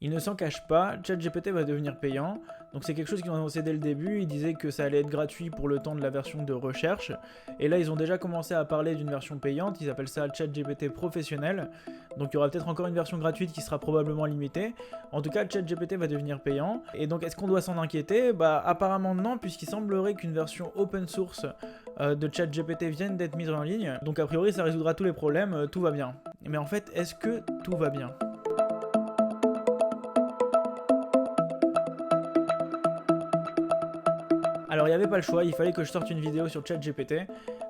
Il ne s'en cache pas, ChatGPT va devenir payant, donc c'est quelque chose qu'ils ont annoncé dès le début, ils disaient que ça allait être gratuit pour le temps de la version de recherche, et là ils ont déjà commencé à parler d'une version payante, ils appellent ça ChatGPT professionnel, donc il y aura peut-être encore une version gratuite qui sera probablement limitée, en tout cas ChatGPT va devenir payant, et donc est-ce qu'on doit s'en inquiéter? Bah apparemment non, puisqu'il semblerait qu'une version open source de ChatGPT vienne d'être mise en ligne, donc a priori ça résoudra tous les problèmes, tout va bien. Mais en fait, est-ce que tout va bien? Alors il n'y avait pas le choix, il fallait que je sorte une vidéo sur ChatGPT.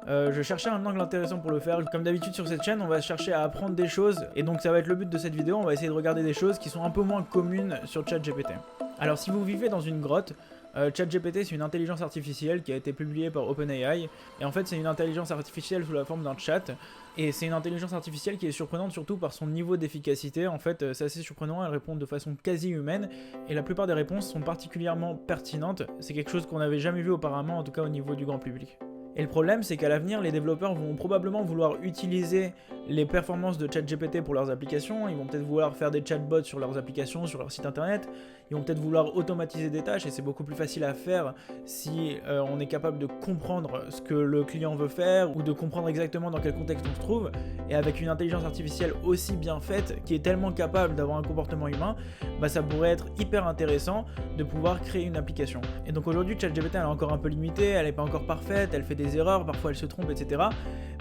Je cherchais un angle intéressant pour le faire. Comme d'habitude sur cette chaîne, on va chercher à apprendre des choses. Et donc ça va être le but de cette vidéo, on va essayer de regarder des choses qui sont un peu moins communes sur ChatGPT. Alors si vous vivez dans une grotte, ChatGPT c'est une intelligence artificielle qui a été publiée par OpenAI. Et en fait c'est une intelligence artificielle sous la forme d'un chat. Et c'est une intelligence artificielle qui est surprenante surtout par son niveau d'efficacité. En fait c'est assez surprenant, elle répond de façon quasi humaine. Et la plupart des réponses sont particulièrement pertinentes. C'est quelque chose qu'on n'avait jamais vu auparavant, en tout cas au niveau du grand public. Et le problème, c'est qu'à l'avenir, les développeurs vont probablement vouloir utiliser les performances de ChatGPT pour leurs applications, ils vont peut-être vouloir faire des chatbots sur leurs applications, sur leur site internet, ils vont peut-être vouloir automatiser des tâches, et c'est beaucoup plus facile à faire si on est capable de comprendre ce que le client veut faire, ou de comprendre exactement dans quel contexte on se trouve, et avec une intelligence artificielle aussi bien faite, qui est tellement capable d'avoir un comportement humain, bah ça pourrait être hyper intéressant de pouvoir créer une application. Et donc aujourd'hui, ChatGPT elle est encore un peu limitée, elle n'est pas encore parfaite, elle fait des erreurs, parfois elle se trompe, etc.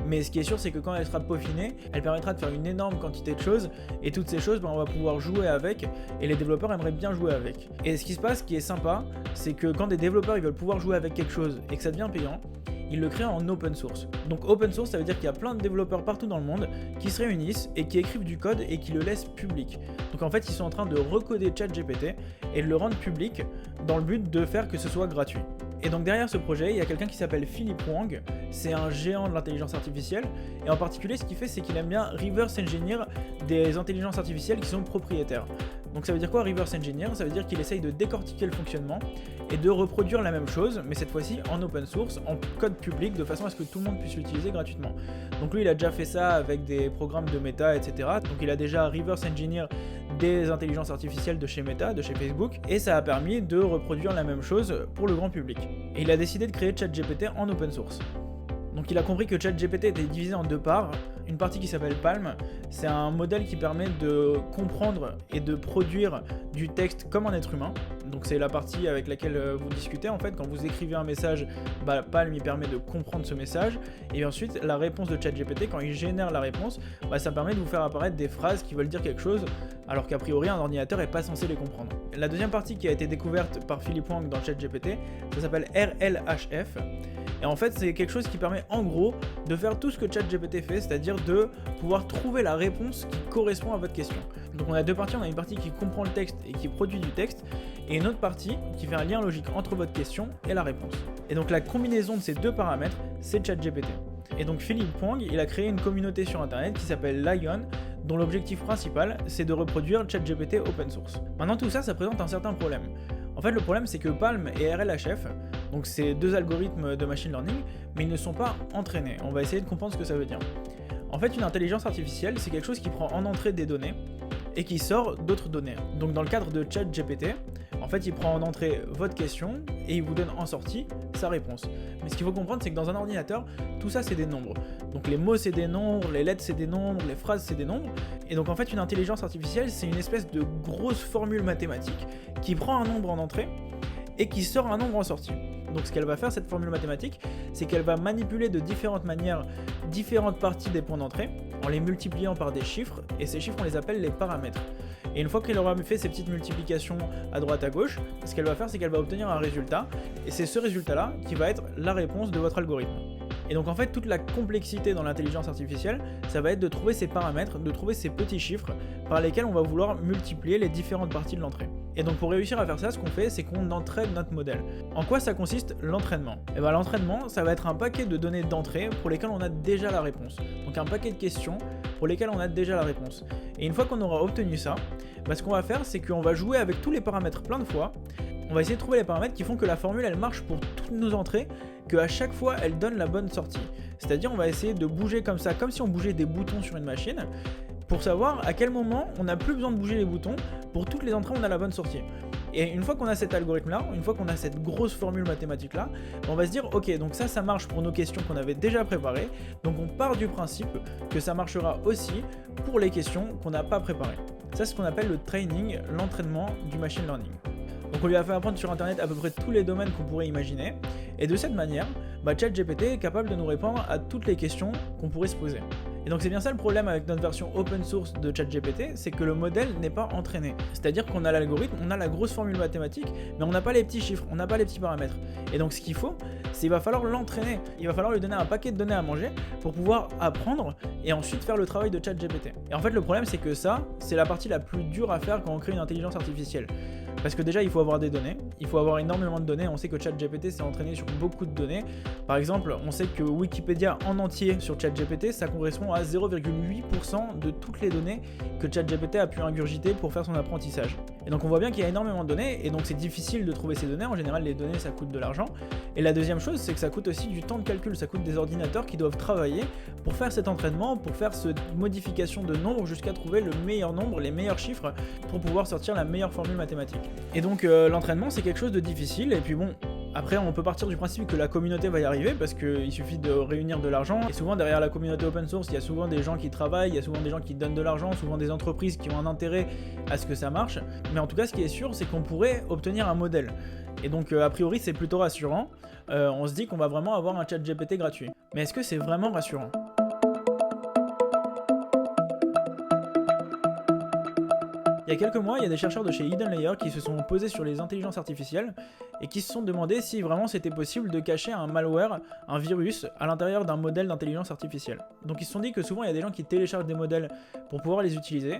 Mais ce qui est sûr, c'est que quand elle sera peaufinée, elle permettra de faire une énorme quantité de choses, et toutes ces choses, bah, on va pouvoir jouer avec, et les développeurs aimeraient bien jouer avec. Et ce qui se passe, ce qui est sympa, c'est que quand des développeurs ils veulent pouvoir jouer avec quelque chose, et que ça devient payant, ils le créent en open source. Donc open source, ça veut dire qu'il y a plein de développeurs partout dans le monde qui se réunissent et qui écrivent du code et qui le laissent public. Donc en fait, ils sont en train de recoder ChatGPT et de le rendre public dans le but de faire que ce soit gratuit. Et donc derrière ce projet, il y a quelqu'un qui s'appelle Philip Wang, c'est un géant de l'intelligence artificielle, et en particulier ce qu'il fait c'est qu'il aime bien reverse engineer des intelligences artificielles qui sont propriétaires. Donc ça veut dire quoi reverse engineer? Ça veut dire qu'il essaye de décortiquer le fonctionnement et de reproduire la même chose, mais cette fois-ci en open source, en code public, de façon à ce que tout le monde puisse l'utiliser gratuitement. Donc lui il a déjà fait ça avec des programmes de Meta, etc. Donc il a déjà reverse engineer des intelligences artificielles de chez Meta, de chez Facebook, et ça a permis de reproduire la même chose pour le grand public. Et il a décidé de créer ChatGPT en open source. Donc il a compris que ChatGPT était divisé en deux parts. Une partie qui s'appelle Palm, c'est un modèle qui permet de comprendre et de produire du texte comme un être humain. Donc c'est la partie avec laquelle vous discutez en fait. Quand vous écrivez un message, bah, Palm il permet de comprendre ce message. Et ensuite la réponse de ChatGPT, quand il génère la réponse, bah, ça permet de vous faire apparaître des phrases qui veulent dire quelque chose, alors qu'a priori un ordinateur n'est pas censé les comprendre. La deuxième partie qui a été découverte par Philip Wang dans ChatGPT, ça s'appelle RLHF. Et en fait, c'est quelque chose qui permet en gros de faire tout ce que ChatGPT fait, c'est-à-dire de pouvoir trouver la réponse qui correspond à votre question. Donc on a deux parties, on a une partie qui comprend le texte et qui produit du texte, et une autre partie qui fait un lien logique entre votre question et la réponse. Et donc la combinaison de ces deux paramètres, c'est ChatGPT. Et donc Philip Wang, il a créé une communauté sur internet qui s'appelle Lion, dont l'objectif principal, c'est de reproduire ChatGPT open source. Maintenant tout ça, ça présente un certain problème. En fait, le problème, c'est que Palm et RLHF, donc c'est deux algorithmes de machine learning, mais ils ne sont pas entraînés. On va essayer de comprendre ce que ça veut dire. En fait, une intelligence artificielle, c'est quelque chose qui prend en entrée des données et qui sort d'autres données. Donc dans le cadre de ChatGPT, en fait, il prend en entrée votre question et il vous donne en sortie sa réponse. Mais ce qu'il faut comprendre, c'est que dans un ordinateur, tout ça, c'est des nombres. Donc les mots, c'est des nombres, les lettres, c'est des nombres, les phrases, c'est des nombres. Et donc en fait, une intelligence artificielle, c'est une espèce de grosse formule mathématique qui prend un nombre en entrée et qui sort un nombre en sortie. Donc ce qu'elle va faire, cette formule mathématique, c'est qu'elle va manipuler de différentes manières différentes parties des points d'entrée en les multipliant par des chiffres, et ces chiffres, on les appelle les paramètres. Et une fois qu'elle aura fait ces petites multiplications à droite à gauche, ce qu'elle va faire, c'est qu'elle va obtenir un résultat, et c'est ce résultat-là qui va être la réponse de votre algorithme. Et donc en fait, toute la complexité dans l'intelligence artificielle, ça va être de trouver ces paramètres, de trouver ces petits chiffres par lesquels on va vouloir multiplier les différentes parties de l'entrée. Et donc pour réussir à faire ça, ce qu'on fait, c'est qu'on entraîne notre modèle. En quoi ça consiste l'entraînement? Et bien l'entraînement, ça va être un paquet de données d'entrée pour lesquelles on a déjà la réponse. Donc un paquet de questions pour lesquelles on a déjà la réponse. Et une fois qu'on aura obtenu ça, ce qu'on va faire, c'est qu'on va jouer avec tous les paramètres plein de fois. On va essayer de trouver les paramètres qui font que la formule elle marche pour toutes nos entrées, qu'à chaque fois elle donne la bonne sortie. C'est-à-dire on va essayer de bouger comme ça, comme si on bougeait des boutons sur une machine, pour savoir à quel moment on n'a plus besoin de bouger les boutons, pour toutes les entrées on a la bonne sortie. Et une fois qu'on a cet algorithme là, une fois qu'on a cette grosse formule mathématique là, on va se dire ok, donc ça marche pour nos questions qu'on avait déjà préparées, donc on part du principe que ça marchera aussi pour les questions qu'on n'a pas préparées. Ça c'est ce qu'on appelle le training, l'entraînement du machine learning. Donc on lui a fait apprendre sur internet à peu près tous les domaines qu'on pourrait imaginer, et de cette manière, ChatGPT est capable de nous répondre à toutes les questions qu'on pourrait se poser. Et donc c'est bien ça le problème avec notre version open source de ChatGPT, c'est que le modèle n'est pas entraîné. C'est-à-dire qu'on a l'algorithme, on a la grosse formule mathématique, mais on n'a pas les petits chiffres, on n'a pas les petits paramètres. Et donc ce qu'il faut, c'est qu'il va falloir l'entraîner. Il va falloir lui donner un paquet de données à manger pour pouvoir apprendre et ensuite faire le travail de ChatGPT. Et en fait le problème c'est que ça, c'est la partie la plus dure à faire quand on crée une intelligence artificielle. Parce que déjà il faut avoir des données, il faut avoir énormément de données, on sait que ChatGPT s'est entraîné sur beaucoup de données. Par exemple, on sait que Wikipédia en entier sur ChatGPT, ça correspond à 0,8% de toutes les données que ChatGPT a pu ingurgiter pour faire son apprentissage. Et donc on voit bien qu'il y a énormément de données, et donc c'est difficile de trouver ces données, en général les données ça coûte de l'argent. Et la deuxième chose, c'est que ça coûte aussi du temps de calcul, ça coûte des ordinateurs qui doivent travailler pour faire cet entraînement, pour faire cette modification de nombre jusqu'à trouver le meilleur nombre, les meilleurs chiffres, pour pouvoir sortir la meilleure formule mathématique. Et donc l'entraînement c'est quelque chose de difficile, et puis bon, après on peut partir du principe que la communauté va y arriver parce qu'il suffit de réunir de l'argent, et souvent derrière la communauté open source il y a souvent des gens qui travaillent, il y a souvent des gens qui donnent de l'argent, souvent des entreprises qui ont un intérêt à ce que ça marche, mais en tout cas ce qui est sûr c'est qu'on pourrait obtenir un modèle. Et donc a priori c'est plutôt rassurant, on se dit qu'on va vraiment avoir un ChatGPT gratuit. Mais est-ce que c'est vraiment rassurant ? Il y a quelques mois, il y a des chercheurs de chez Hidden Layer qui se sont posés sur les intelligences artificielles et qui se sont demandé si vraiment c'était possible de cacher un malware, un virus, à l'intérieur d'un modèle d'intelligence artificielle. Donc ils se sont dit que souvent il y a des gens qui téléchargent des modèles pour pouvoir les utiliser,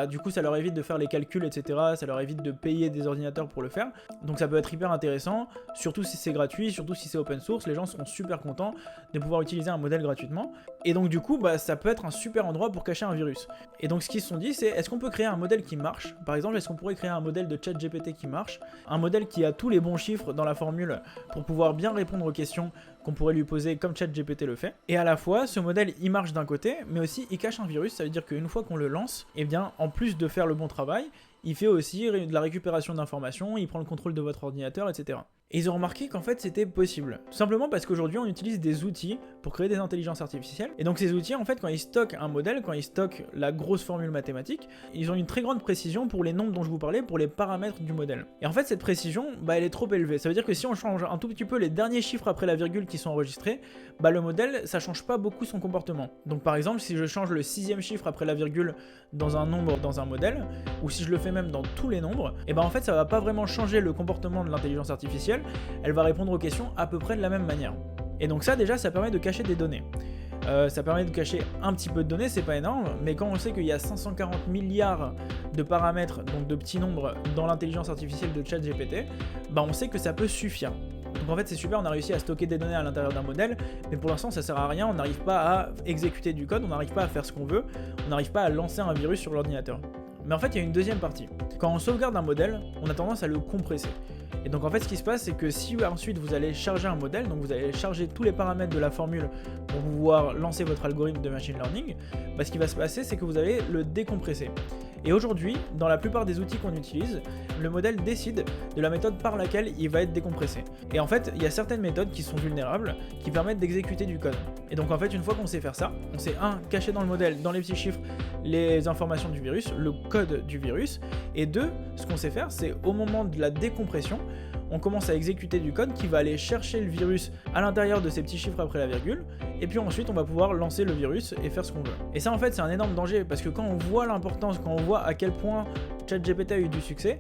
du coup ça leur évite de faire les calculs etc, ça leur évite de payer des ordinateurs pour le faire, donc ça peut être hyper intéressant, surtout si c'est gratuit, surtout si c'est open source, les gens seront super contents de pouvoir utiliser un modèle gratuitement, et donc du coup ça peut être un super endroit pour cacher un virus. Et donc ce qu'ils se sont dit c'est, est-ce qu'on peut créer un modèle qui marche ? Par exemple, est-ce qu'on pourrait créer un modèle de ChatGPT qui marche, un modèle qui a tous les bons chiffres dans la formule pour pouvoir bien répondre aux questions qu'on pourrait lui poser comme ChatGPT le fait, et à la fois ce modèle il marche d'un côté mais aussi il cache un virus, ça veut dire qu'une fois qu'on le lance, eh bien en plus de faire le bon travail, il fait aussi de la récupération d'informations, il prend le contrôle de votre ordinateur, etc. Et ils ont remarqué qu'en fait c'était possible. Tout simplement parce qu'aujourd'hui on utilise des outils pour créer des intelligences artificielles. Et donc ces outils en fait quand ils stockent un modèle, quand ils stockent la grosse formule mathématique, ils ont une très grande précision pour les nombres dont je vous parlais, pour les paramètres du modèle. Et en fait cette précision, elle est trop élevée. Ça veut dire que si on change un tout petit peu les derniers chiffres après la virgule qui sont enregistrés, le modèle ça change pas beaucoup son comportement. Donc par exemple si je change le 6e chiffre après la virgule dans un nombre dans un modèle, ou si je le fais même dans tous les nombres, et en fait ça va pas vraiment changer le comportement de l'intelligence artificielle, elle va répondre aux questions à peu près de la même manière. Et donc ça déjà ça permet de cacher des données. Ça permet de cacher un petit peu de données, c'est pas énorme, mais quand on sait qu'il y a 540 milliards de paramètres, donc de petits nombres dans l'intelligence artificielle de ChatGPT, on sait que ça peut suffire. Donc en fait c'est super, on a réussi à stocker des données à l'intérieur d'un modèle, mais pour l'instant ça sert à rien, on n'arrive pas à exécuter du code, on n'arrive pas à faire ce qu'on veut, on n'arrive pas à lancer un virus sur l'ordinateur. Mais en fait il y a une deuxième partie. Quand on sauvegarde un modèle, on a tendance à le compresser. Et donc en fait ce qui se passe c'est que si ensuite vous allez charger un modèle, donc vous allez charger tous les paramètres de la formule pour pouvoir lancer votre algorithme de machine learning, ce qui va se passer c'est que vous allez le décompresser. Et aujourd'hui, dans la plupart des outils qu'on utilise, le modèle décide de la méthode par laquelle il va être décompressé. Et en fait, il y a certaines méthodes qui sont vulnérables, qui permettent d'exécuter du code. Et donc en fait, une fois qu'on sait faire ça, on sait cacher dans le modèle, dans les petits chiffres, les informations du virus, le code du virus, et 2, ce qu'on sait faire, c'est au moment de la décompression, on commence à exécuter du code qui va aller chercher le virus à l'intérieur de ces petits chiffres après la virgule, et puis ensuite on va pouvoir lancer le virus et faire ce qu'on veut. Et ça en fait c'est un énorme danger, parce que quand on voit l'importance, quand on voit à quel point ChatGPT a eu du succès,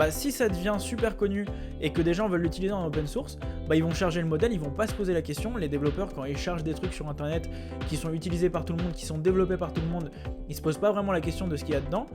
si ça devient super connu et que des gens veulent l'utiliser en open source, ils vont charger le modèle, ils vont pas se poser la question. Les développeurs, quand ils chargent des trucs sur internet qui sont utilisés par tout le monde, qui sont développés par tout le monde, ils se posent pas vraiment la question de ce qu'il y a dedans.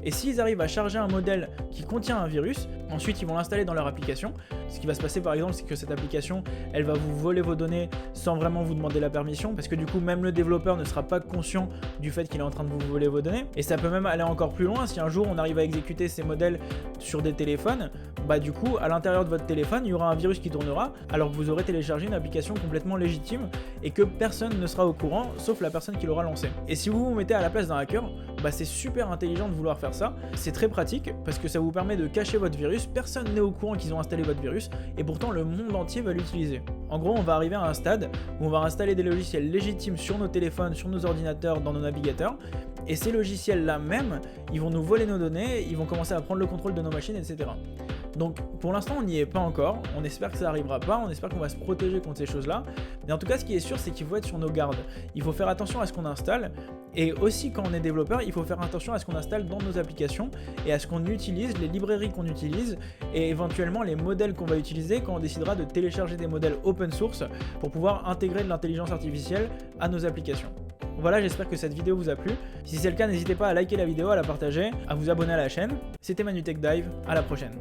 Et s'ils arrivent à charger un modèle qui contient un virus, ensuite ils vont l'installer dans leur application, Ce qui va se passer par exemple, c'est que cette application, elle va vous voler vos données sans vraiment vous demander la permission, parce que du coup même le développeur ne sera pas conscient du fait qu'il est en train de vous voler vos données. Et ça peut même aller encore plus loin. Si un jour on arrive à exécuter ces modèles sur des téléphones, bah du coup à l'intérieur de votre téléphone il y aura un virus qui tournera alors que vous aurez téléchargé une application complètement légitime et que personne ne sera au courant sauf la personne qui l'aura lancée. Et si vous vous mettez à la place d'un hacker, bah c'est super intelligent de vouloir faire ça, c'est très pratique parce que ça vous permet de cacher votre virus, personne n'est au courant qu'ils ont installé votre virus et pourtant le monde entier va l'utiliser. En gros, on va arriver à un stade où on va installer des logiciels légitimes sur nos téléphones, sur nos ordinateurs, dans nos navigateurs, et ces logiciels-là même, ils vont nous voler nos données, ils vont commencer à prendre le contrôle de nos machines, etc. Donc pour l'instant on n'y est pas encore, on espère que ça n'arrivera pas, on espère qu'on va se protéger contre ces choses là, mais en tout cas ce qui est sûr c'est qu'il faut être sur nos gardes, il faut faire attention à ce qu'on installe, et aussi quand on est développeur il faut faire attention à ce qu'on installe dans nos applications et à ce qu'on utilise, les librairies qu'on utilise et éventuellement les modèles qu'on va utiliser quand on décidera de télécharger des modèles open source pour pouvoir intégrer de l'intelligence artificielle à nos applications. Voilà, j'espère que cette vidéo vous a plu. Si c'est le cas, n'hésitez pas à liker la vidéo, à la partager, à vous abonner à la chaîne. C'était Manu Tech Dive, à la prochaine.